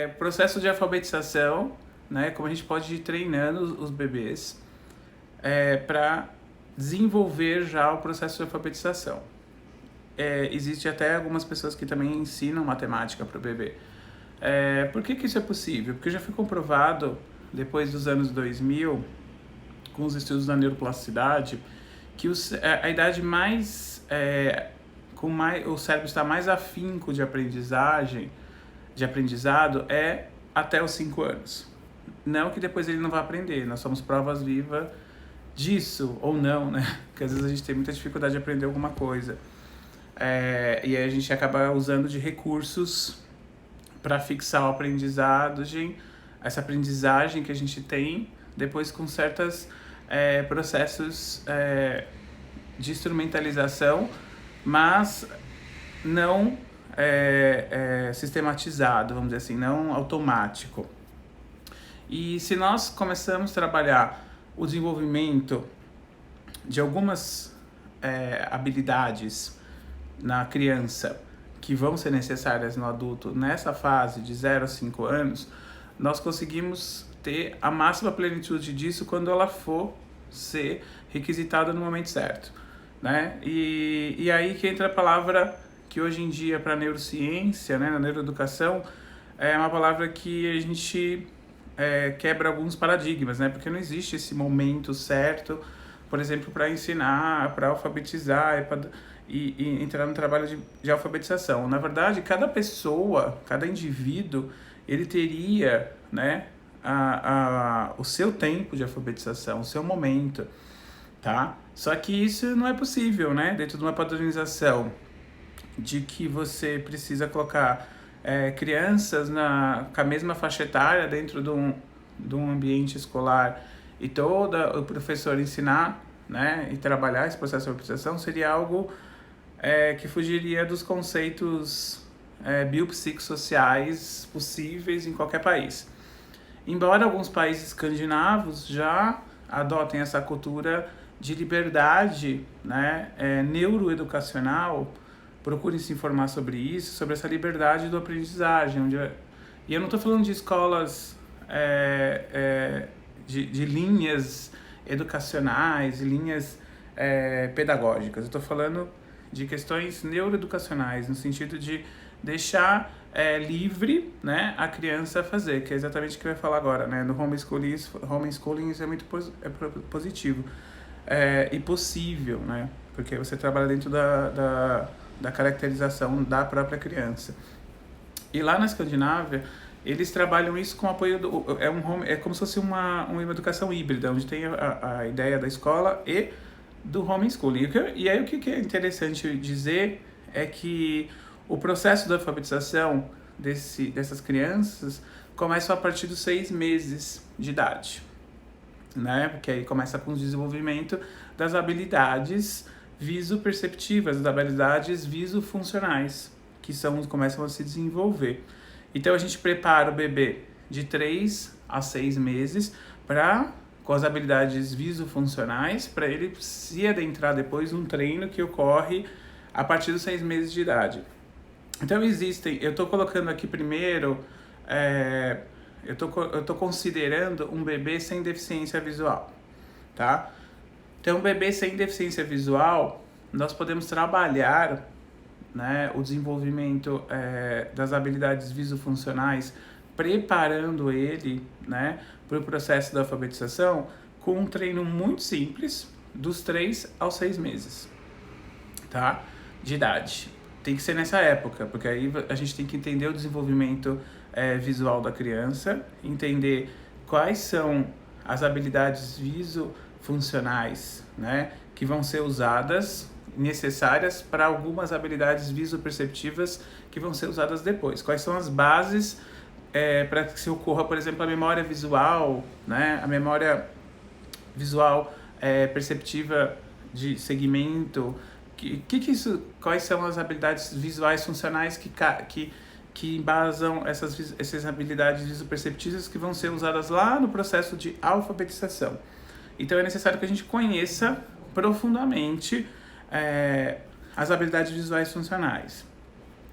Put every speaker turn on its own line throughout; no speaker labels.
processo de alfabetização, né? Como a gente pode ir treinando os bebês para desenvolver já o processo de alfabetização. Existe até algumas pessoas que também ensinam matemática para o bebê. Por que isso é possível? Porque já foi comprovado, depois dos anos 2000, com os estudos da neuroplasticidade, que a idade o cérebro está mais afinco de aprendizado é até os 5 anos. Não que depois ele não vá aprender, nós somos provas vivas disso, ou não, né? Porque às vezes a gente tem muita dificuldade de aprender alguma coisa. E aí a gente acaba usando de recursos para fixar o aprendizado, essa aprendizagem que a gente tem depois com certos processos de instrumentalização, mas não sistematizado, vamos dizer assim, não automático. E se nós começamos a trabalhar o desenvolvimento de algumas habilidades na criança que vão ser necessárias no adulto nessa fase de 0 a 5 anos, nós conseguimos ter a máxima plenitude disso quando ela for ser requisitada no momento certo, né? E aí que entra a palavra que hoje em dia para a neurociência, né, na neuroeducação, é uma palavra que a gente quebra alguns paradigmas, né? Porque não existe esse momento certo, por exemplo, para ensinar, para alfabetizar e entrar no trabalho de alfabetização. Na verdade, cada pessoa, cada indivíduo, ele teria, né, o seu tempo de alfabetização, o seu momento, tá? Só que isso não é possível, né? Dentro de uma padronização de que você precisa colocar crianças com a mesma faixa etária dentro de um ambiente escolar e todo o professor ensinar, né, e trabalhar esse processo de alfabetização seria algo que fugiria dos conceitos biopsicossociais possíveis em qualquer país. Embora alguns países escandinavos já adotem essa cultura de liberdade, né, neuroeducacional, procurem se informar sobre isso, sobre essa liberdade do aprendizagem. E eu não estou falando de escolas de linhas educacionais, linhas pedagógicas. Eu estou falando de questões neuroeducacionais, no sentido de deixar livre, né, a criança fazer, que é exatamente o que eu ia falar agora, né? No homeschooling isso é muito positivo e possível, né? Porque você trabalha dentro da caracterização da própria criança. E lá na Escandinávia, eles trabalham isso com apoio é como se fosse uma educação híbrida, onde tem a ideia da escola e do homeschooling. E aí o que é interessante dizer é que o processo da alfabetização dessas crianças começa a partir dos 6 meses de idade, né? Porque aí começa com o desenvolvimento das habilidades visoperceptivas, das habilidades visofuncionais, que começam a se desenvolver. Então a gente prepara o bebê de 3 a 6 meses com as habilidades visofuncionais, para ele se adentrar depois num treino que ocorre a partir dos 6 meses de idade. Então eu estou colocando aqui primeiro, eu tô considerando um bebê sem deficiência visual, tá? Então, um bebê sem deficiência visual, nós podemos trabalhar, né, o desenvolvimento das habilidades visofuncionais, preparando ele, né, para o processo da alfabetização com um treino muito simples, dos 3 aos 6 meses, tá? De idade. Tem que ser nessa época, porque aí a gente tem que entender o desenvolvimento visual da criança, entender quais são as habilidades visofuncionais, né, que vão ser usadas, necessárias para algumas habilidades visoperceptivas que vão ser usadas depois. Quais são as bases para que se ocorra, por exemplo, a memória visual, né, a memória visual perceptiva de segmento. Quais são as habilidades visuais funcionais que embasam essas habilidades visoperceptivas que vão ser usadas lá no processo de alfabetização. Então é necessário que a gente conheça profundamente as habilidades visuais funcionais.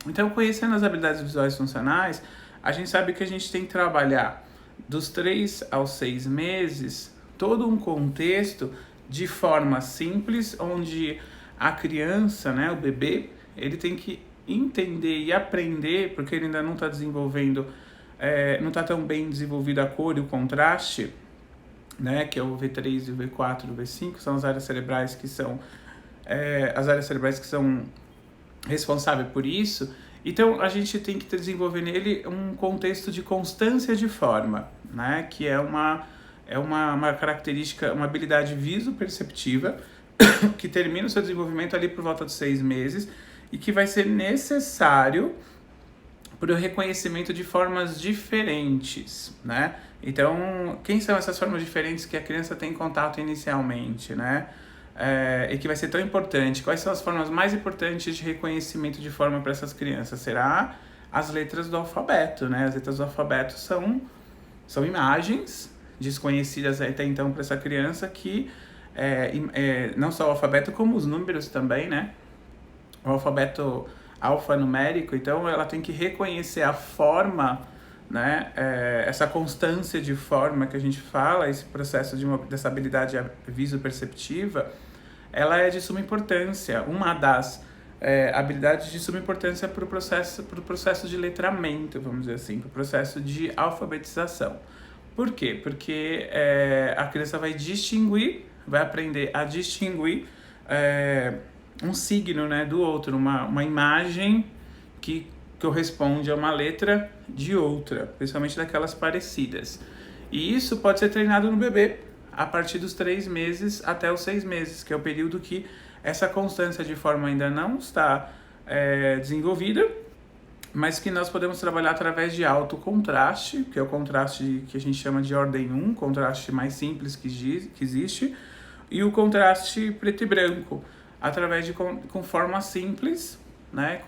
Então, conhecendo as habilidades visuais funcionais, a gente sabe que a gente tem que trabalhar dos 3 aos 6 meses todo um contexto de forma simples, onde a criança, né, o bebê, ele tem que entender e aprender, porque ele ainda não está desenvolvendo, não está tão bem desenvolvido a cor e o contraste, né, que é o V3 e o V4 e o V5, são as áreas cerebrais que são responsáveis por isso. Então a gente tem que desenvolver nele um contexto de constância de forma, né, que é uma característica, uma habilidade visoperceptiva que termina o seu desenvolvimento ali por volta dos 6 meses e que vai ser necessário para o reconhecimento de formas diferentes, né? Então, quem são essas formas diferentes que a criança tem contato inicialmente, né? E que vai ser tão importante? Quais são as formas mais importantes de reconhecimento de forma para essas crianças? Será as letras do alfabeto, né? As letras do alfabeto são imagens desconhecidas até então para essa criança que não só o alfabeto, como os números também, né? O alfabeto alfanumérico, então ela tem que reconhecer a forma, né? Essa constância de forma que a gente fala, esse processo dessa habilidade visoperceptiva, ela é de suma importância, uma das habilidades de suma importância para o processo de letramento, vamos dizer assim, para o processo de alfabetização. Por quê? Porque a criança vai aprender a distinguir um signo, né, do outro, uma imagem que corresponde a uma letra de outra, principalmente daquelas parecidas. E isso pode ser treinado no bebê a partir dos 3 meses até os 6 meses, que é o período que essa constância de forma ainda não está desenvolvida, mas que nós podemos trabalhar através de alto contraste, que é o contraste que a gente chama de ordem 1, contraste mais simples que existe, e o contraste preto e branco, através com forma simples, né,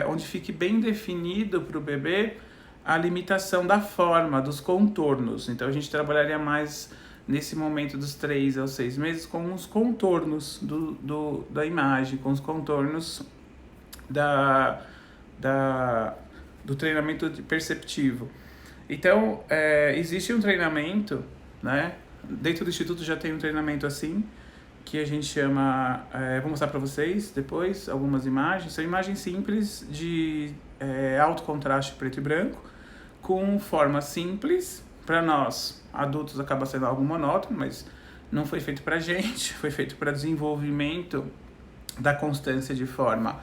onde fique bem definido para o bebê a limitação da forma, dos contornos. Então a gente trabalharia mais nesse momento dos 3 aos 6 meses com os contornos da imagem, com os contornos do treinamento perceptivo. Então existe um treinamento, né? Dentro do Instituto já tem um treinamento assim, que a gente chama, vou mostrar para vocês depois algumas imagens, são imagens simples de alto contraste preto e branco, com forma simples. Para nós, adultos, acaba sendo algo monótono, mas não foi feito para gente, foi feito para desenvolvimento da constância de forma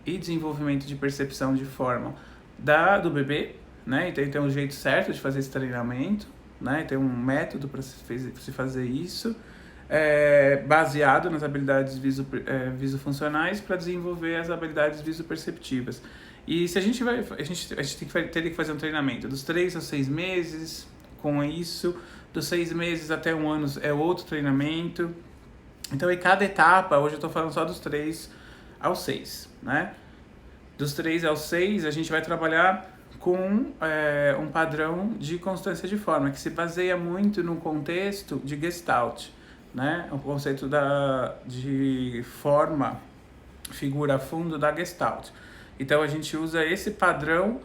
e desenvolvimento de percepção de forma do bebê, né? Então tem um jeito certo de fazer esse treinamento, né? Tem um método para se fazer isso, baseado nas habilidades visofuncionais para desenvolver as habilidades visoperceptivas. E se a gente teria que fazer um treinamento dos 3 aos 6 meses, com isso, dos 6 meses até 1 ano é outro treinamento. Então, em cada etapa, hoje eu estou falando só dos 3 aos 6, né? Dos 3 aos 6, a gente vai trabalhar com um padrão de constância de forma, que se baseia muito no contexto de Gestalt, né? O conceito de forma, figura, fundo da Gestalt. Então, a gente usa esse padrão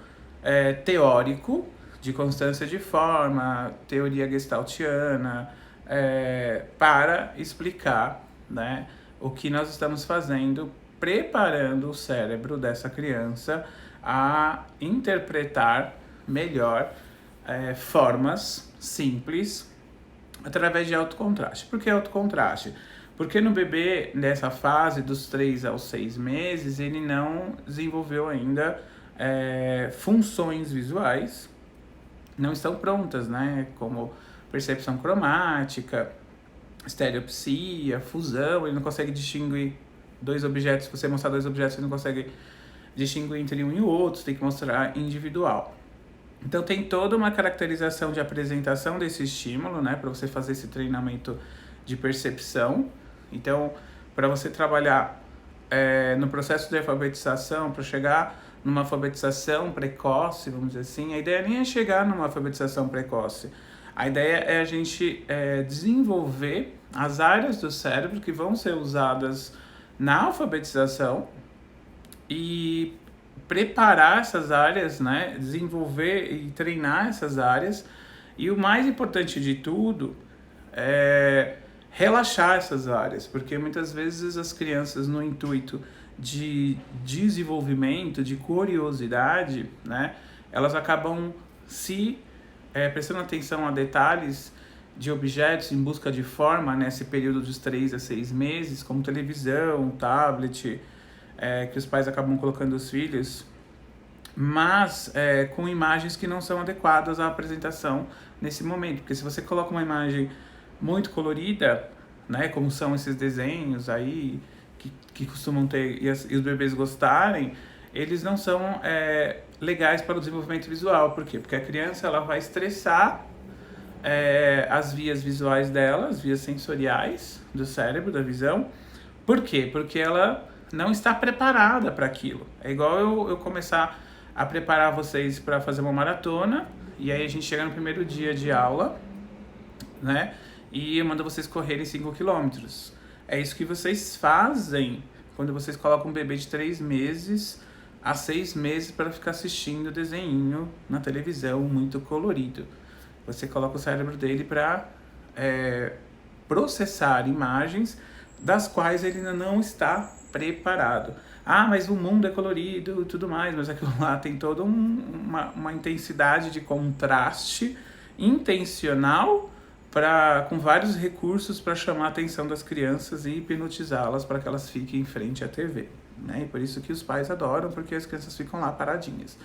teórico de constância de forma, teoria gestaltiana, para explicar, né, o que nós estamos fazendo, preparando o cérebro dessa criança a interpretar melhor formas simples através de alto contraste. Por que alto contraste? Porque no bebê, nessa fase dos 3 aos 6 meses, ele não desenvolveu ainda funções visuais, não estão prontas, né? Como percepção cromática, estereopsia, fusão, ele não consegue distinguir 2 objetos. Se você mostrar 2 objetos, ele não consegue distinguir entre um e o outro, você tem que mostrar individual. Então tem toda uma caracterização de apresentação desse estímulo, né, para você fazer esse treinamento de percepção. Então, para você trabalhar no processo de alfabetização, para chegar numa alfabetização precoce, vamos dizer assim, a ideia nem é chegar numa alfabetização precoce. A ideia é a gente desenvolver as áreas do cérebro que vão ser usadas na alfabetização e preparar essas áreas, né? Desenvolver e treinar essas áreas. E o mais importante de tudo é relaxar essas áreas, porque muitas vezes as crianças, no intuito de desenvolvimento, de curiosidade, né, elas acabam se prestando atenção a detalhes de objetos em busca de forma nesse período dos 3 a 6 meses, como televisão, tablet, que os pais acabam colocando os filhos, mas com imagens que não são adequadas à apresentação nesse momento. Porque se você coloca uma imagem muito colorida, né, como são esses desenhos aí, que costumam ter, e os bebês gostarem, eles não são legais para o desenvolvimento visual. Por quê? Porque a criança ela vai estressar as vias visuais dela, as vias sensoriais do cérebro, da visão. Por quê? Porque ela não está preparada para aquilo. É igual eu começar a preparar vocês para fazer uma maratona, e aí a gente chega no primeiro dia de aula, né? E eu mando vocês correrem 5 quilômetros. É isso que vocês fazem quando vocês colocam um bebê de 3 meses a 6 meses para ficar assistindo desenho na televisão muito colorido. Você coloca o cérebro dele para processar imagens das quais ele ainda não está preparado. Ah, mas o mundo é colorido e tudo mais, mas aquilo lá tem toda uma intensidade de contraste intencional com vários recursos para chamar a atenção das crianças e hipnotizá-las para que elas fiquem em frente à TV. Né? E por isso que os pais adoram, porque as crianças ficam lá paradinhas.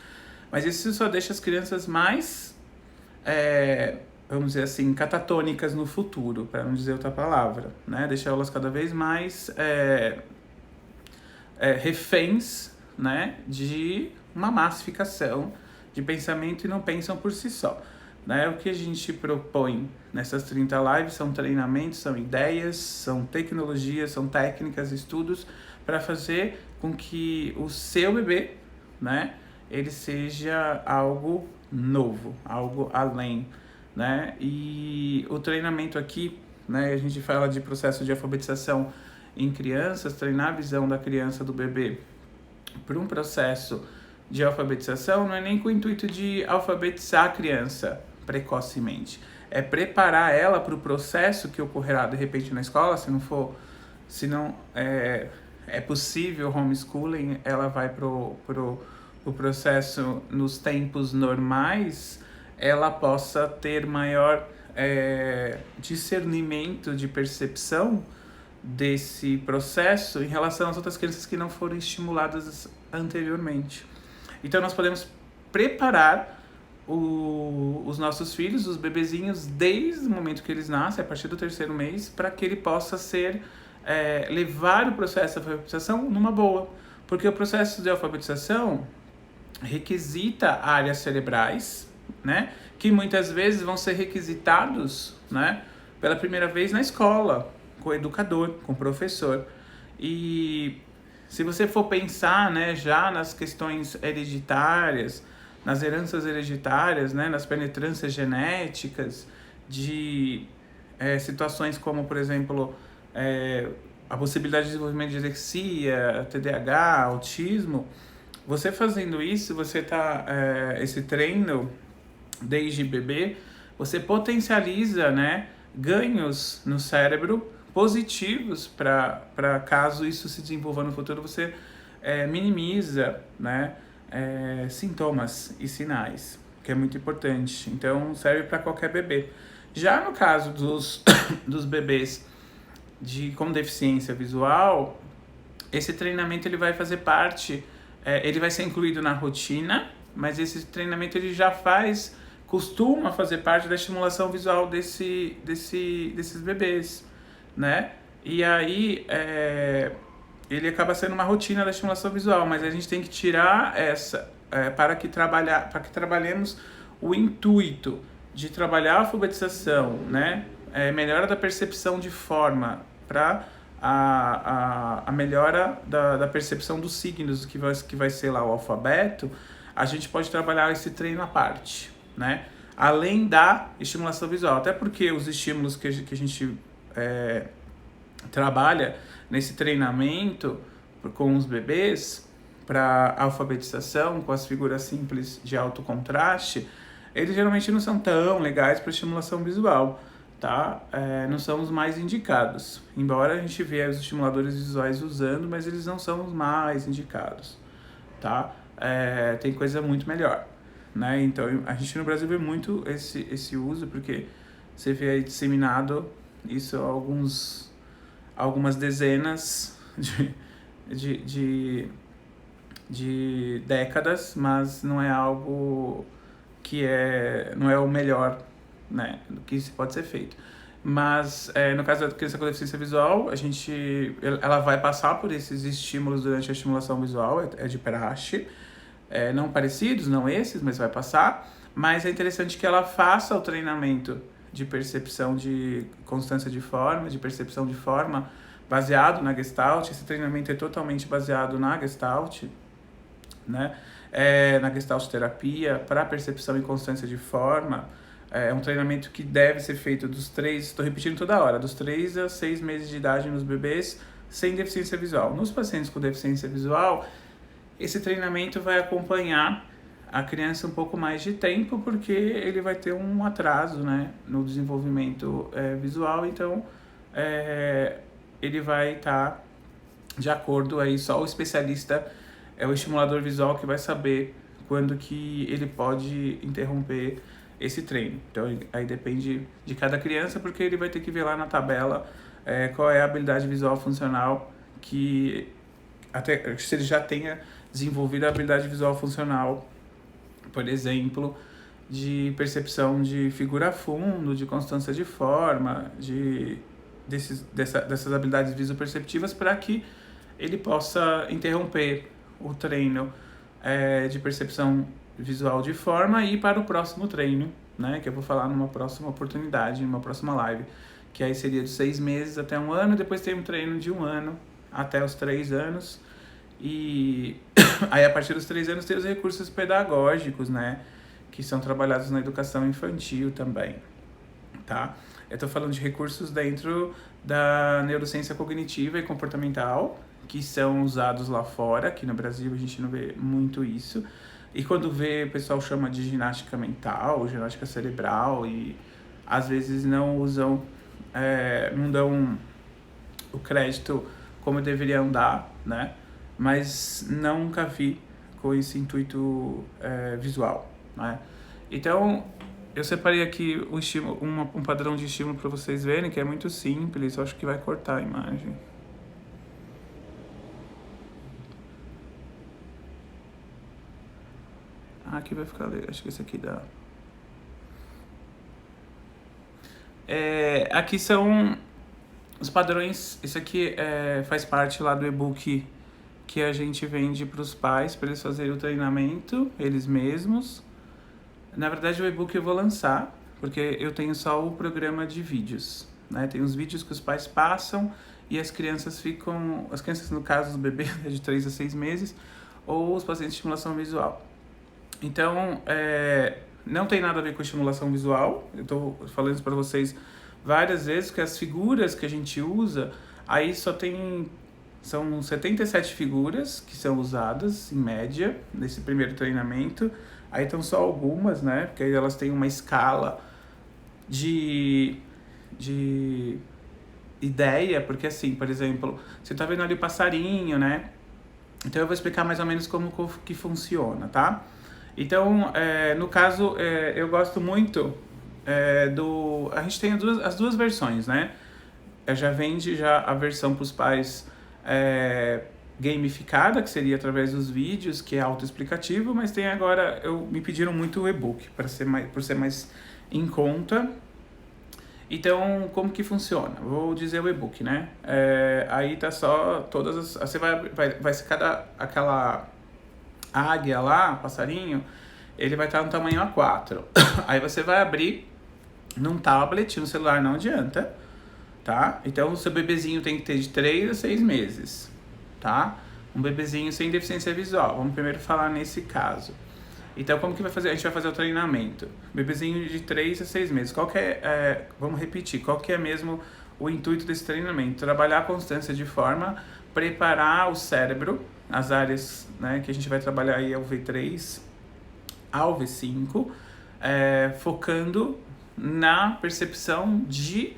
Mas isso só deixa as crianças mais, vamos dizer assim, catatônicas no futuro, para não dizer outra palavra. Né? Deixa elas cada vez mais reféns, né, de uma massificação de pensamento e não pensam por si só. Né? O que a gente propõe nessas 30 lives são treinamentos, são ideias, são tecnologias, são técnicas, estudos para fazer com que o seu bebê, né, ele seja algo novo, algo além, né? E o treinamento aqui, né, a gente fala de processo de alfabetização em crianças, treinar a visão da criança, do bebê, para um processo de alfabetização, não é nem com o intuito de alfabetizar a criança precocemente, é preparar ela para o processo que ocorrerá de repente na escola, se não é possível homeschooling, ela vai pro processo nos tempos normais, ela possa ter maior discernimento de percepção desse processo em relação às outras crianças que não foram estimuladas anteriormente. Então nós podemos preparar os nossos filhos, os bebezinhos, desde o momento que eles nascem, a partir do 3º mês, para que ele possa levar o processo de alfabetização numa boa. Porque o processo de alfabetização requisita áreas cerebrais, né, que muitas vezes vão ser requisitados, né, pela primeira vez na escola, com o educador, com o professor. E se você for pensar, né, já nas questões hereditárias, nas heranças hereditárias, né, nas penetrâncias genéticas, de situações como, por exemplo, a possibilidade de desenvolvimento de dislexia, TDAH, autismo, você fazendo isso, você esse treino desde bebê, você potencializa, né, ganhos no cérebro positivos para caso isso se desenvolva no futuro, você minimiza, né, sintomas e sinais, que é muito importante. Então serve para qualquer bebê. Já no caso dos bebês com deficiência visual, esse treinamento ele vai fazer parte, ele vai ser incluído na rotina, mas esse treinamento ele já costuma fazer parte da estimulação visual desses bebês, né? E aí ele acaba sendo uma rotina da estimulação visual, mas a gente tem que tirar para que trabalhemos o intuito de trabalhar a alfabetização, né? Melhora da percepção de forma para a melhora da percepção dos signos, que vai ser lá o alfabeto. A gente pode trabalhar esse treino à parte, né? Além da estimulação visual, até porque os estímulos que a gente trabalha nesse treinamento com os bebês para alfabetização, com as figuras simples de alto contraste, eles geralmente não são tão legais para estimulação visual, tá? Não são os mais indicados. Embora a gente veja os estimuladores visuais usando, mas eles não são os mais indicados, tá? Tem coisa muito melhor, né? Então a gente no Brasil vê muito esse uso, porque você vê aí disseminado isso há algumas dezenas de décadas, mas não é algo que não é o melhor, né, do que pode ser feito. Mas no caso da criança com deficiência visual, ela vai passar por esses estímulos durante a estimulação visual, é de praxe, não parecidos, não esses, mas vai passar. Mas é interessante que ela faça o treinamento de percepção de constância de forma, de percepção de forma, baseado na Gestalt. Esse treinamento é totalmente baseado na Gestalt, né? Na Gestalt terapia, para percepção e constância de forma. É um treinamento que deve ser feito estou repetindo toda hora, dos 3 a 6 meses de idade nos bebês sem deficiência visual. Nos pacientes com deficiência visual, esse treinamento vai acompanhar a criança um pouco mais de tempo, porque ele vai ter um atraso, né, no desenvolvimento visual, então ele vai estar de acordo aí, só o especialista, o estimulador visual, que vai saber quando que ele pode interromper esse treino. Então aí depende de cada criança, porque ele vai ter que ver lá na tabela qual é a habilidade visual funcional, que até se ele já tenha desenvolvido a habilidade visual funcional, por exemplo, de percepção de figura a fundo, de constância de forma, dessas habilidades visoperceptivas, para que ele possa interromper o treino de percepção visual de forma e ir para o próximo treino, né, que eu vou falar numa próxima oportunidade, numa próxima live, que aí seria de 6 meses até 1 ano, depois tem um treino de 1 ano até os 3 anos, e aí a partir dos 3 anos tem os recursos pedagógicos, né, que são trabalhados na educação infantil também, tá? Eu estou falando de recursos dentro da neurociência cognitiva e comportamental, que são usados lá fora. Aqui no Brasil a gente não vê muito isso. E quando vê, o pessoal chama de ginástica mental, ginástica cerebral, e às vezes não usam, não dão o crédito como deveriam dar, né? Mas nunca vi com esse intuito visual, né? Então, eu separei aqui um padrão de estímulo para vocês verem, que é muito simples. Eu acho que vai cortar a imagem. Aqui vai ficar legal. Acho que esse aqui dá. Aqui são os padrões. Isso aqui faz parte lá do e-book que a gente vende para os pais, para eles fazerem o treinamento, eles mesmos. Na verdade, o e-book eu vou lançar, porque eu tenho só o programa de vídeos, né? Tem os vídeos que os pais passam e as crianças no caso do bebê, de 3 a 6 meses, ou os pacientes de estimulação visual. Então, não tem nada a ver com estimulação visual. Eu estou falando isso para vocês várias vezes, que as figuras que a gente usa, aí são 77 figuras que são usadas, em média, nesse primeiro treinamento. Aí estão só algumas, né? Porque aí elas têm uma escala de ideia, porque assim, por exemplo, você tá vendo ali o passarinho, né? Então eu vou explicar mais ou menos como que funciona, tá? Então, no caso, eu gosto muito a gente tem as duas versões, né? Já vende a versão para os pais gamificada, que seria através dos vídeos, que é autoexplicativo, mas tem agora, me pediram muito o e-book, por ser mais em conta. Então, como que funciona? Vou dizer o e-book, né? Aí tá só você vai ser aquela águia lá, passarinho, ele vai estar no tamanho A4. Aí você vai abrir num tablet, no celular não adianta, tá? Então, o seu bebezinho tem que ter de 3 a 6 meses, tá? Um bebezinho sem deficiência visual. Vamos primeiro falar nesse caso. Então, como que vai fazer? A gente vai fazer o treinamento. Bebezinho de 3 a 6 meses. Vamos repetir, qual que é mesmo o intuito desse treinamento? Trabalhar a constância de forma, preparar o cérebro as áreas, né, que a gente vai trabalhar aí é o V3 ao V5, focando na percepção de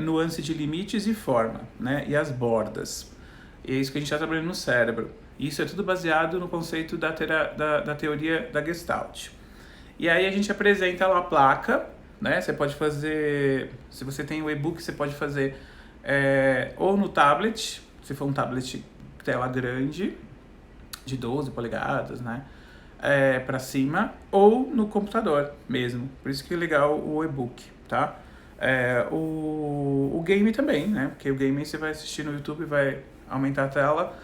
nuance de limites e forma, né, e as bordas. E é isso que a gente está trabalhando no cérebro. Isso é tudo baseado no conceito da teoria da Gestalt. E aí a gente apresenta lá a placa, né? Você pode fazer, se você tem o e-book, você pode fazer ou no tablet, se for um tablet tela grande, de 12 polegadas, né? Para cima, ou no computador mesmo. Por isso que é legal o e-book, tá? O game também, né? Porque o game você vai assistir no YouTube e vai aumentar a tela.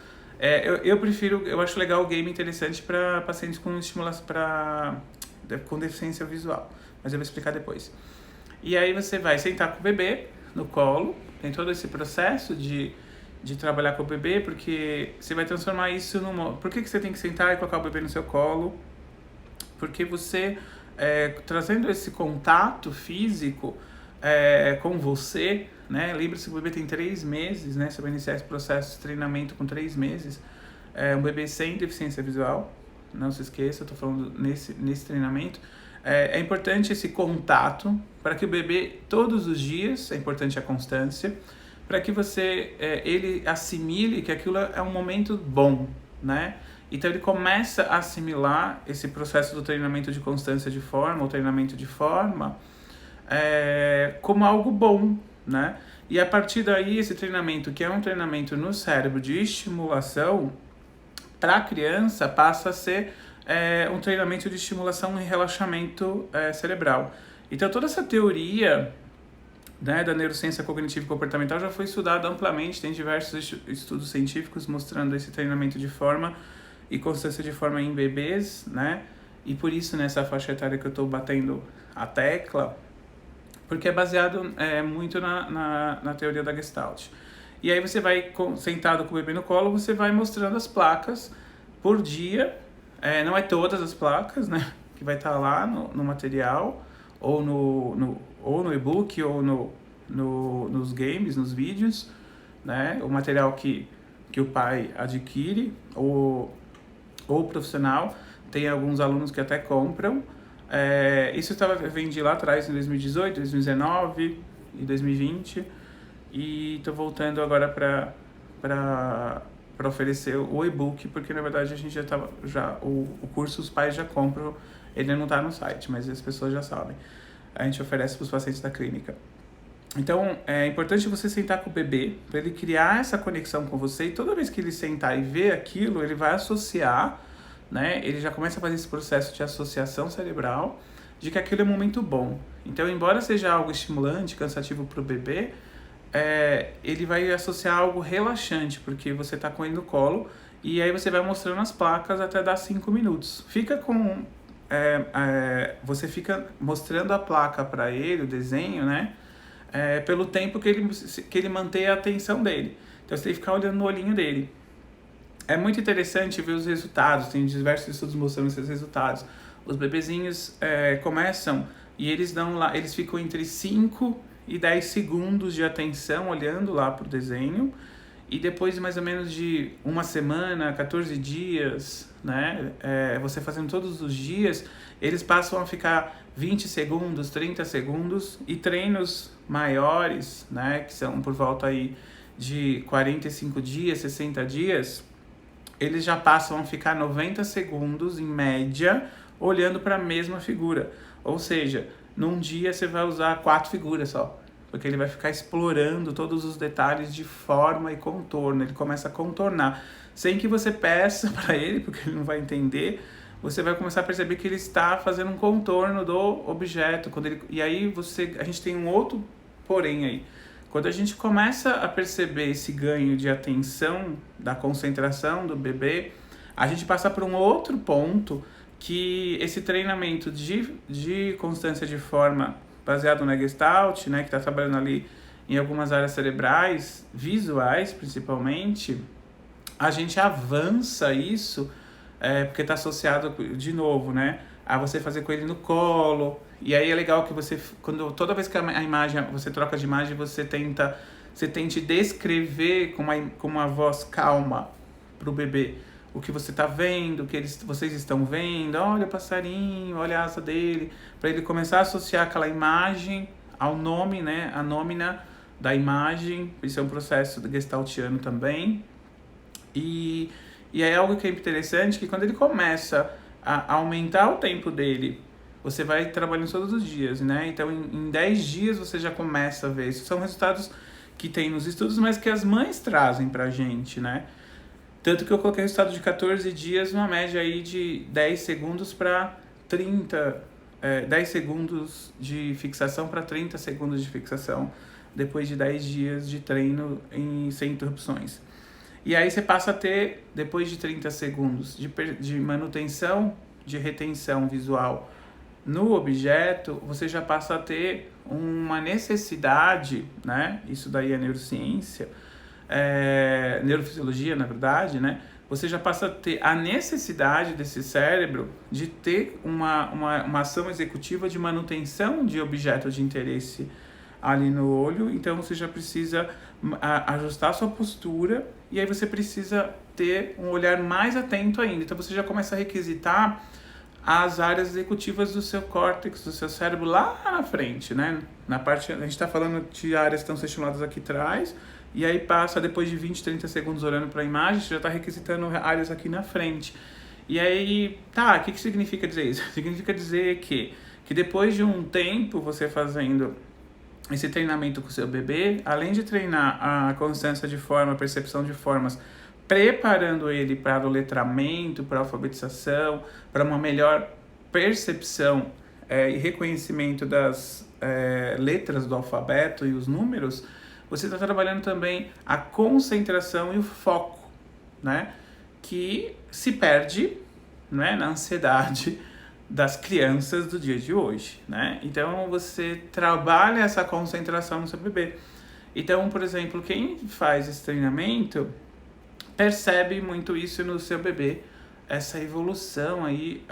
Eu acho legal o game interessante para pacientes com estimulação, com deficiência visual, mas eu vou explicar depois. E aí você vai sentar com o bebê no colo, tem todo esse processo de trabalhar com o bebê, porque você vai transformar isso numa... Por que você tem que sentar e colocar o bebê no seu colo? Porque você, trazendo esse contato físico com você, né? Lembre-se que o bebê tem 3 meses, né? Você vai iniciar esse processo de treinamento com 3 meses. Um bebê sem deficiência visual, não se esqueça, eu estou falando nesse treinamento. É importante esse contato para que o bebê, todos os dias, é importante a constância, para que ele assimile que aquilo é um momento bom, né? Então ele começa a assimilar esse processo do treinamento de constância de forma, ou treinamento de forma, como algo bom, né? E a partir daí, esse treinamento, que é um treinamento no cérebro de estimulação, para a criança passa a ser um treinamento de estimulação e relaxamento cerebral. Então toda essa teoria, né, da neurociência cognitiva e comportamental já foi estudada amplamente, tem diversos estudos científicos mostrando esse treinamento de forma e constância de forma em bebês, né? E por isso nessa faixa etária que eu estou batendo a tecla, porque é baseado muito na teoria da Gestalt. E aí você vai, sentado com o bebê no colo, você vai mostrando as placas por dia. Não é todas as placas, né, que vai estar lá no material, ou no e-book, ou nos games, nos vídeos, né, o material que o pai adquire, ou o profissional. Tem alguns alunos que até compram. Isso eu vendi lá atrás, em 2018, 2019 e 2020. E estou voltando agora para oferecer o e-book, porque na verdade a gente o curso os pais já compram, ele não está no site, mas as pessoas já sabem. A gente oferece para os pacientes da clínica. Então é importante você sentar com o bebê, para ele criar essa conexão com você, e toda vez que ele sentar e ver aquilo, ele vai associar, né? Ele já começa a fazer esse processo de associação cerebral de que aquilo é um momento bom. Então, embora seja algo estimulante, cansativo para o bebê, ele vai associar algo relaxante, porque você está com ele no colo, e aí você vai mostrando as placas até dar 5 minutos. Você fica mostrando a placa para ele, o desenho, né? Pelo tempo que ele mantém a atenção dele. Então você tem que ficar olhando no olhinho dele. É muito interessante ver os resultados, tem diversos estudos mostrando esses resultados. Os bebezinhos começam e eles ficam entre 5 e 10 segundos de atenção olhando lá para o desenho, e depois de mais ou menos de uma semana, 14 dias, né, você fazendo todos os dias, eles passam a ficar 20 segundos, 30 segundos, e treinos maiores, né, que são por volta aí de 45 dias, 60 dias, eles já passam a ficar 90 segundos em média olhando para a mesma figura. Ou seja, num dia você vai usar 4 figuras só, porque ele vai ficar explorando todos os detalhes de forma e contorno. Ele começa a contornar, sem que você peça para ele, porque ele não vai entender. Você vai começar a perceber que ele está fazendo um contorno do objeto. E aí a gente tem um outro porém aí. Quando a gente começa a perceber esse ganho de atenção, da concentração do bebê, a gente passa por um outro ponto, que esse treinamento de constância de forma baseado na Gestalt, né, que está trabalhando ali em algumas áreas cerebrais, visuais principalmente, a gente avança isso, porque está associado, de novo, né, a você fazer com ele no colo. E aí é legal que toda vez que a imagem, você troca de imagem, você tente descrever com uma voz calma pro bebê o que você tá vendo, o que vocês estão vendo, olha o passarinho, olha a asa dele, para ele começar a associar aquela imagem ao nome, né, a nômina da imagem. Isso é um processo gestaltiano também. E é algo que é interessante, que quando ele começa a aumentar o tempo dele, você vai trabalhando todos os dias, né? Então, em 10 dias você já começa a ver. Isso são resultados que tem nos estudos, mas que as mães trazem pra gente, né? Tanto que eu coloquei o resultado de 14 dias, uma média aí de 10 segundos para 30, 10 segundos de fixação para 30 segundos de fixação, depois de 10 dias de treino sem interrupções. E aí você passa a ter, depois de 30 segundos de manutenção, de retenção visual no objeto, você já passa a ter uma necessidade, né? Isso daí é neurociência, neurofisiologia, na verdade, né? Você já passa a ter a necessidade desse cérebro de ter uma ação executiva de manutenção de objeto de interesse ali no olho. Então você já precisa ajustar a sua postura, e aí você precisa ter um olhar mais atento ainda. Então você já começa a requisitar as áreas executivas do seu córtex, do seu cérebro lá na frente, né? Na parte, a gente está falando de áreas que estão estimuladas aqui atrás, e aí passa depois de 20, 30 segundos olhando para a imagem, você já está requisitando áreas aqui na frente. E aí, tá, o que significa dizer isso? Significa dizer que depois de um tempo você fazendo esse treinamento com o seu bebê, além de treinar a constância de forma, a percepção de formas, preparando ele para o letramento, para a alfabetização, para uma melhor percepção e reconhecimento das letras do alfabeto e os números, você está trabalhando também a concentração e o foco, né? Que se perde, né, na ansiedade das crianças do dia de hoje, né? Então você trabalha essa concentração no seu bebê. Então, por exemplo, quem faz esse treinamento percebe muito isso no seu bebê, essa evolução aí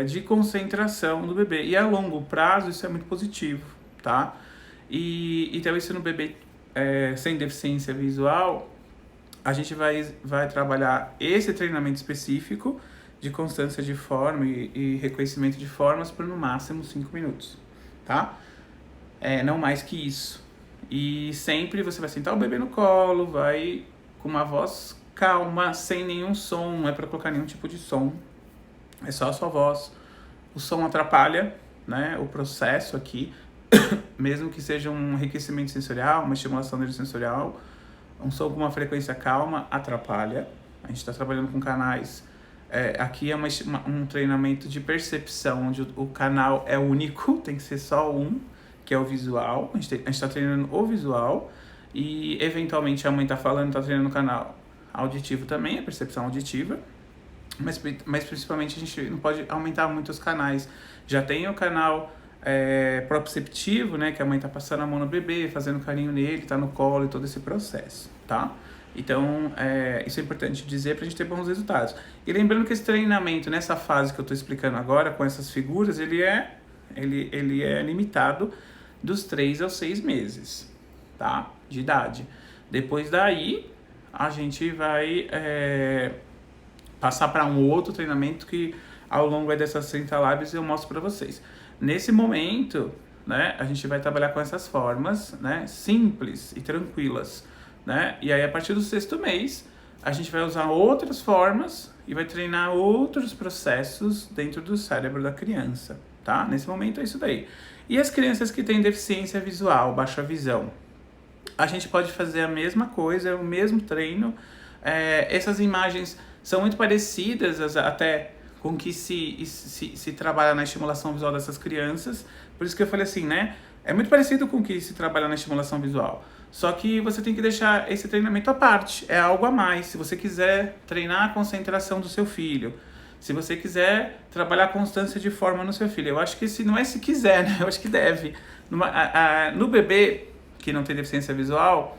de concentração do bebê. E a longo prazo isso é muito positivo, tá? E então isso no bebê sem deficiência visual, a gente vai trabalhar esse treinamento específico de constância de forma e reconhecimento de formas por no máximo 5 minutos, tá? Não mais que isso. E sempre você vai sentar o bebê no colo, vai com uma voz calma, sem nenhum som, não é para colocar nenhum tipo de som, é só a sua voz. O som atrapalha, né, o processo aqui, mesmo que seja um enriquecimento sensorial, uma estimulação neurosensorial, um som com uma frequência calma atrapalha. A gente está trabalhando com canais. Aqui é um treinamento de percepção, onde o canal é único, tem que ser só um, que é o visual. A gente está treinando o visual e, eventualmente, a mãe está falando, está treinando o canal auditivo também, a percepção auditiva. Mas principalmente a gente não pode aumentar muito os canais. Já tem o canal proprioceptivo, né, que a mãe está passando a mão no bebê, fazendo carinho nele, está no colo e todo esse processo, tá? Então, isso é importante dizer para a gente ter bons resultados. E lembrando que esse treinamento, nessa fase que eu estou explicando agora, com essas figuras, ele é limitado dos 3 aos 6 meses, tá? De idade. Depois daí, a gente vai passar para um outro treinamento que, ao longo dessas 30 lives, eu mostro para vocês. Nesse momento, né, a gente vai trabalhar com essas formas, né, simples e tranquilas, né? E aí, a partir do 6º mês, a gente vai usar outras formas e vai treinar outros processos dentro do cérebro da criança, tá? Nesse momento é isso daí. E as crianças que têm deficiência visual, baixa visão, a gente pode fazer a mesma coisa, é o mesmo treino. Essas imagens são muito parecidas até com que se trabalha na estimulação visual dessas crianças. Por isso que eu falei assim, né? É muito parecido com o que se trabalha na estimulação visual. Só que você tem que deixar esse treinamento à parte. É algo a mais. Se você quiser treinar a concentração do seu filho, se você quiser trabalhar a constância de forma no seu filho, eu acho que não é se quiser, né? Eu acho que deve. No bebê que não tem deficiência visual,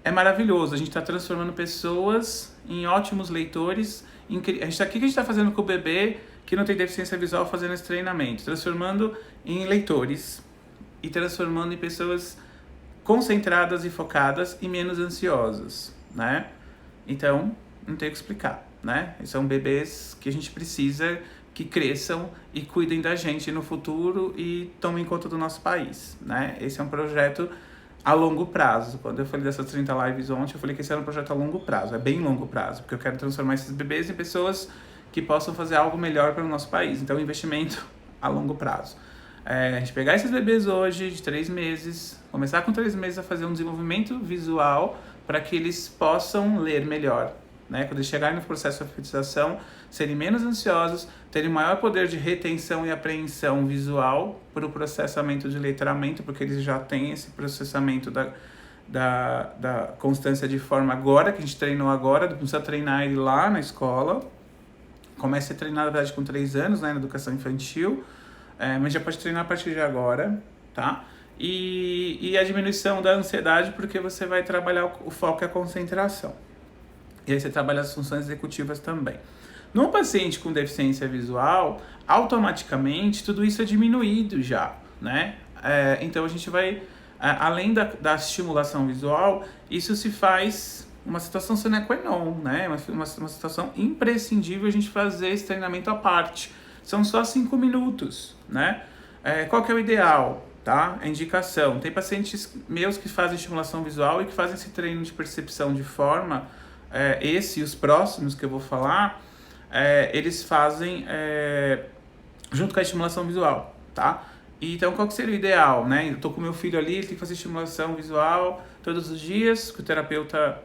é maravilhoso. A gente está transformando pessoas em ótimos leitores. O que a gente está fazendo com o bebê que não tem deficiência visual, fazendo esse treinamento? Transformando em leitores e transformando em pessoas concentradas e focadas e menos ansiosas, né? Então, não tem o que explicar. né? São bebês que a gente precisa que cresçam e cuidem da gente no futuro e tomem conta do nosso país, né? Esse é um projeto a longo prazo. Quando eu falei dessas 30 lives ontem, eu falei que esse era um projeto a longo prazo, é bem longo prazo, porque eu quero transformar esses bebês em pessoas que possam fazer algo melhor para o nosso país. Então, investimento a longo prazo. A gente pegar esses bebês hoje, de 3 meses, começar com 3 meses a fazer um desenvolvimento visual para que eles possam ler melhor, né? Quando eles chegarem no processo de alfabetização, serem menos ansiosos, terem maior poder de retenção e apreensão visual para o processamento de letramento, porque eles já têm esse processamento da constância de forma agora, que a gente treinou agora, não precisa treinar ele lá na escola. Começa a treinar, na verdade, com 3 anos, né, na educação infantil, mas já pode treinar a partir de agora, tá? E a diminuição da ansiedade, porque você vai trabalhar o foco e a concentração. E aí você trabalha as funções executivas também. No paciente com deficiência visual, automaticamente tudo isso é diminuído já, né? Então a gente vai, além da estimulação visual, isso se faz uma situação sine qua non, né? Uma situação imprescindível a gente fazer esse treinamento à parte. São só 5 minutos, né? Qual que é o ideal, tá? A indicação. Tem pacientes meus que fazem estimulação visual e que fazem esse treino de percepção de forma, esse e os próximos que eu vou falar, eles fazem junto com a estimulação visual, tá? Então, qual que seria o ideal, né? Eu tô com meu filho ali, ele tem que fazer estimulação visual todos os dias, que o terapeuta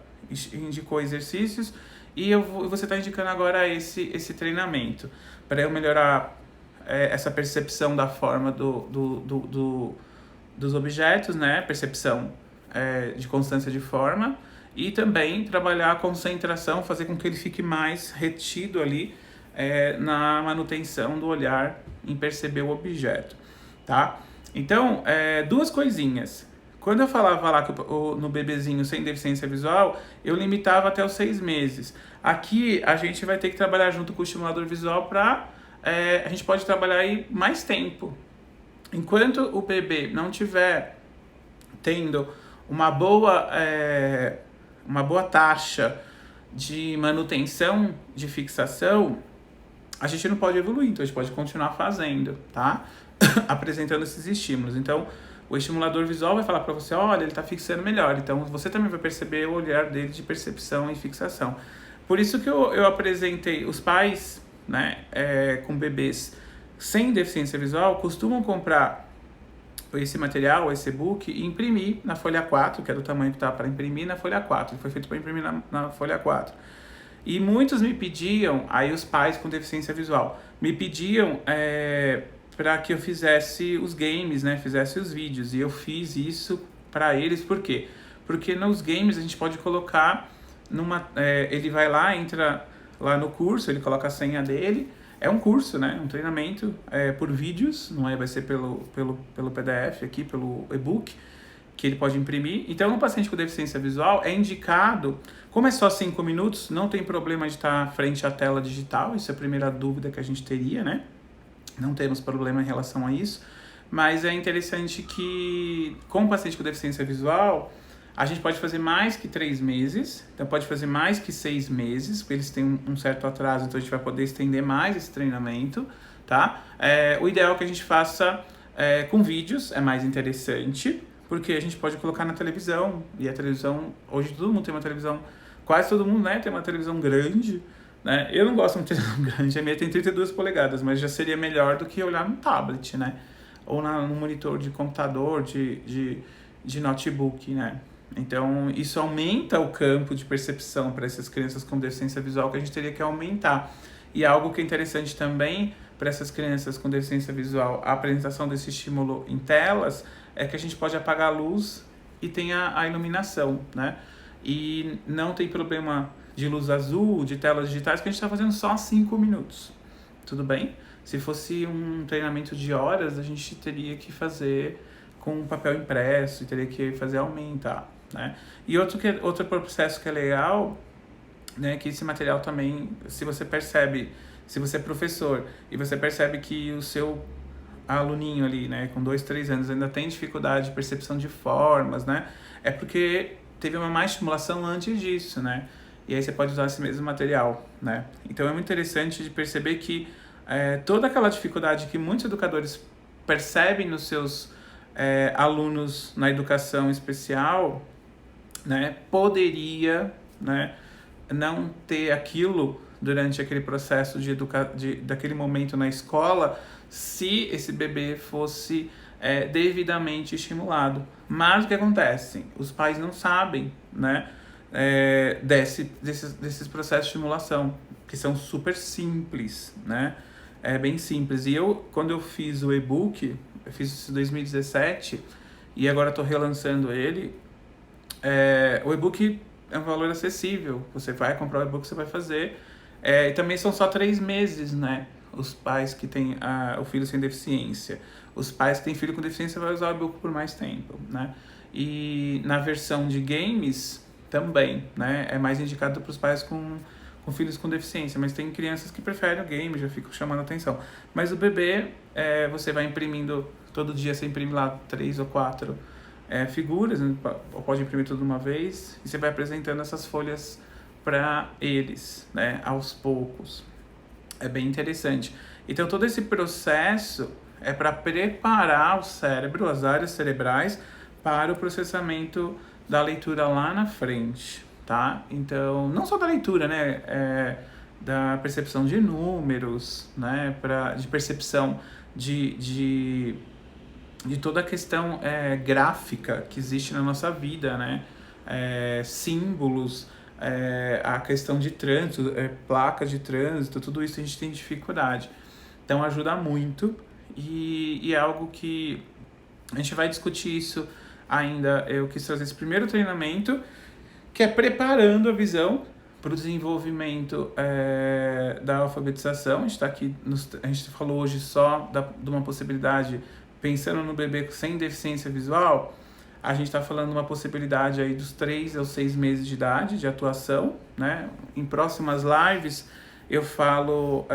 indicou exercícios, e você está indicando agora esse treinamento para eu melhorar essa percepção da forma dos objetos, né? Percepção de constância de forma, e também trabalhar a concentração, fazer com que ele fique mais retido ali na manutenção do olhar em perceber o objeto, tá? Então, 2 coisinhas. Quando eu falava lá que no bebezinho sem deficiência visual, eu limitava até os 6 meses. Aqui a gente vai ter que trabalhar junto com o estimulador visual para a gente pode trabalhar aí mais tempo. Enquanto o bebê não tiver tendo uma boa taxa de manutenção, de fixação, a gente não pode evoluir, então a gente pode continuar fazendo, tá? Apresentando esses estímulos. Então, o estimulador visual vai falar para você, olha, ele está fixando melhor. Então, você também vai perceber o olhar dele de percepção e fixação. Por isso que eu apresentei os pais, né, com bebês sem deficiência visual, costumam comprar esse material, esse e-book, e imprimir na folha 4, que era o tamanho que estava para imprimir na folha 4. Ele foi feito para imprimir na folha 4. E muitos me pediam, aí os pais com deficiência visual, me pediam para que eu fizesse os games, né, fizesse os vídeos. E eu fiz isso para eles, por quê? Porque nos games a gente pode colocar ele vai lá, entra lá no curso, ele coloca a senha dele. É um curso, né? Um treinamento por vídeos, não vai ser pelo PDF aqui, pelo e-book, que ele pode imprimir. Então, no paciente com deficiência visual, é indicado, como é só 5 minutos, não tem problema de estar frente à tela digital, isso é a primeira dúvida que a gente teria, né? Não temos problema em relação a isso, mas é interessante que, com o paciente com deficiência visual, a gente pode fazer mais que 3 meses, então pode fazer mais que 6 meses, porque eles têm um certo atraso, então a gente vai poder estender mais esse treinamento, tá? O ideal é que a gente faça com vídeos, é mais interessante, porque a gente pode colocar na televisão, e a televisão, hoje todo mundo tem uma televisão, quase todo mundo, né, tem uma televisão grande, né? Eu não gosto muito de televisão grande, a minha tem 32 polegadas, mas já seria melhor do que olhar no tablet, né? Ou no monitor de computador, de notebook, né? Então, isso aumenta o campo de percepção para essas crianças com deficiência visual que a gente teria que aumentar. E algo que é interessante também para essas crianças com deficiência visual, a apresentação desse estímulo em telas, é que a gente pode apagar a luz e tem a iluminação, né? E não tem problema de luz azul, de telas digitais, que a gente está fazendo só 5 minutos. Tudo bem? Se fosse um treinamento de horas, a gente teria que fazer com papel impresso e teria que fazer aumentar, né? E outro processo que é legal, né, que esse material também, se você é professor e você percebe que o seu aluninho ali, né, com 2, 3 anos ainda tem dificuldade de percepção de formas, né, é porque teve uma má estimulação antes disso, né? e aí você pode usar esse mesmo material, né? Então é muito interessante de perceber que toda aquela dificuldade que muitos educadores percebem nos seus alunos na educação especial, né, poderia, né, não ter aquilo durante aquele processo daquele momento na escola, se esse bebê fosse devidamente estimulado. Mas o que acontece? Os pais não sabem, né, desses processos de estimulação, que são super simples, né? É bem simples. E quando eu fiz o e-book, eu fiz isso em 2017, e agora estou relançando ele. O e-book é um valor acessível. Você vai comprar o e-book, você vai fazer. E também são só 3 meses, né? Os pais que têm o filho sem deficiência. Os pais que têm filho com deficiência vão usar o e-book por mais tempo, né? E na versão de games também, né? É mais indicado para os pais com filhos com deficiência, mas tem crianças que preferem o game, já ficam chamando atenção. Mas o bebê, você vai imprimindo, todo dia você imprime lá 3 ou 4 figuras, né? Ou pode imprimir tudo de uma vez, e você vai apresentando essas folhas para eles, né? Aos poucos. É bem interessante. Então todo esse processo é para preparar o cérebro, as áreas cerebrais, para o processamento da leitura lá na frente, tá? Então, não só da leitura, né? Da percepção de números, né? De percepção de toda a questão gráfica que existe na nossa vida, né? Símbolos, a questão de trânsito, placas de trânsito, tudo isso a gente tem dificuldade. Então ajuda muito e é algo que a gente vai discutir isso ainda. Eu quis trazer esse primeiro treinamento, que é preparando a visão para o desenvolvimento da alfabetização. A gente está aqui, a gente falou hoje só de uma possibilidade, pensando no bebê sem deficiência visual. A gente está falando de uma possibilidade aí dos 3 aos 6 meses de idade de atuação, né? Em próximas lives eu falo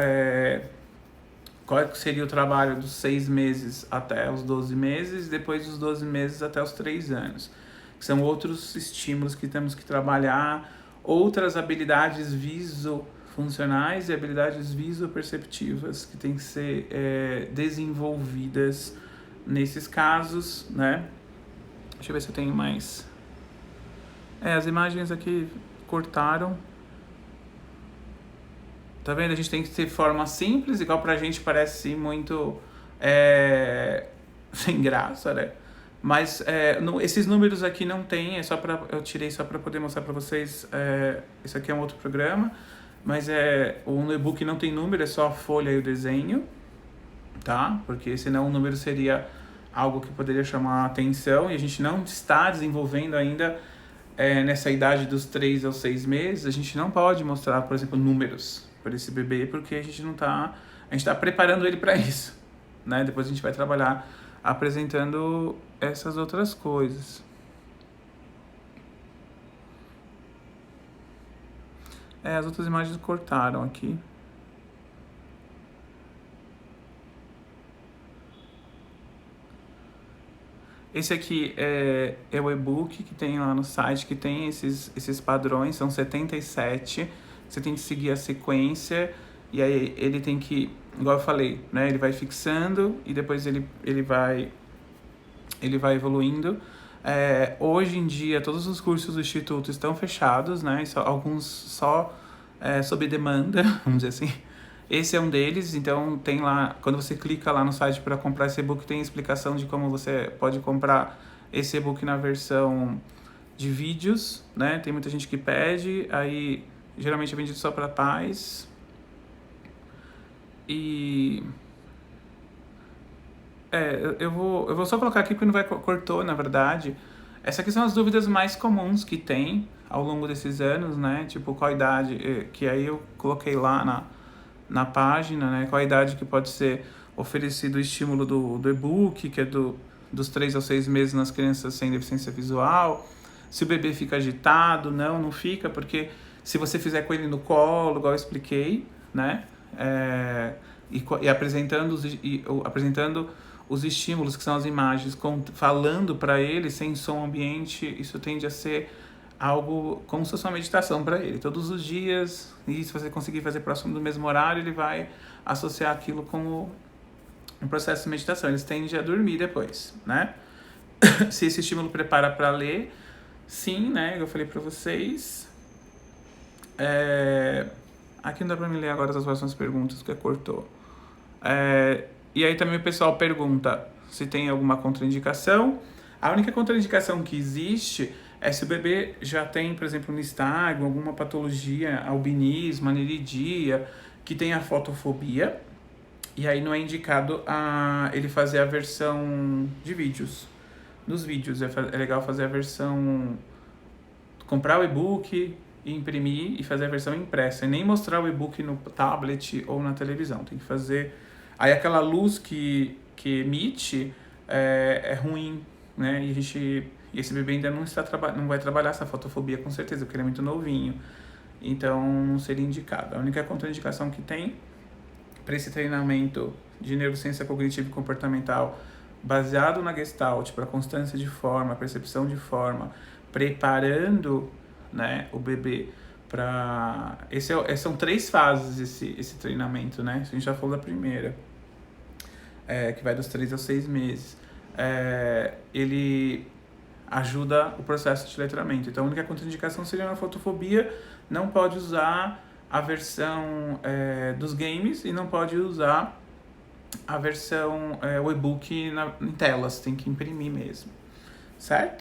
qual seria o trabalho dos 6 meses até os 12 meses, depois dos 12 meses até os 3 anos. São outros estímulos que temos que trabalhar, outras habilidades visofuncionais e habilidades visoperceptivas que têm que ser desenvolvidas nesses casos, né? Deixa eu ver se eu tenho mais. As imagens aqui cortaram. Tá vendo? A gente tem que ter forma simples, igual pra gente parece muito sem graça, né? Mas esses números aqui não tem, eu tirei só para poder mostrar para vocês. Isso aqui é um outro programa, mas o e-book não tem número, é só a folha e o desenho, tá? Porque senão o número seria algo que poderia chamar a atenção, e a gente não está desenvolvendo ainda nessa idade dos 3 aos 6 meses. A gente não pode mostrar, por exemplo, números para esse bebê, porque a gente está preparando ele para isso, né? Depois a gente vai trabalhar apresentando essas outras coisas. As outras imagens cortaram aqui. Esse aqui é o e-book que tem lá no site, que tem esses padrões, são 77. Você tem que seguir a sequência, e aí ele tem que, igual eu falei, né? Ele vai fixando e depois ele vai evoluindo. Hoje em dia, todos os cursos do Instituto estão fechados, né? Alguns só sob demanda, vamos dizer assim. Esse é um deles, então tem lá, quando você clica lá no site para comprar esse e-book, tem explicação de como você pode comprar esse e-book na versão de vídeos, né? Tem muita gente que pede, aí geralmente é vendido só para pais. E eu vou só colocar aqui porque não vai cortou, na verdade. Essas aqui são as dúvidas mais comuns que tem ao longo desses anos, né? Tipo, qual a idade, que aí eu coloquei lá na página, né? Qual a idade que pode ser oferecido o estímulo do e-book, que é dos 3 aos 6 meses nas crianças sem deficiência visual. Se o bebê fica agitado, não fica, porque se você fizer com ele no colo, igual eu expliquei, né? E apresentando os estímulos, que são as imagens, falando para ele, sem som ambiente, isso tende a ser algo como se fosse uma meditação para ele. Todos os dias, e se você conseguir fazer próximo do mesmo horário, ele vai associar aquilo como um processo de meditação. Eles tendem a dormir depois, né? Se esse estímulo prepara para ler, sim, né? Eu falei para vocês. Aqui não dá para me ler agora as próximas perguntas, que cortou. E aí também o pessoal pergunta se tem alguma contraindicação. A única contraindicação que existe é se o bebê já tem, por exemplo, nistagmo, alguma patologia, albinismo, aniridia, que tem a fotofobia. E aí não é indicado ele fazer a versão de vídeos. Nos vídeos é legal fazer a versão... comprar o e-book, imprimir e fazer a versão impressa. E nem mostrar o e-book no tablet ou na televisão. Tem que fazer... Aí aquela luz que emite é ruim, né? E esse bebê ainda não vai trabalhar essa fotofobia com certeza, porque ele é muito novinho. Então não seria indicado. A única contraindicação que tem para esse treinamento de neurociência cognitiva e comportamental baseado na Gestalt, para constância de forma, percepção de forma, preparando, né, o bebê para... São 3 fases esse treinamento, né? A gente já falou da primeira, que vai dos 3 aos 6 meses. Ele ajuda o processo de letramento. Então a única contraindicação seria uma fotofobia, não pode usar a versão dos games e não pode usar a versão, o e-book em telas, tem que imprimir mesmo, certo?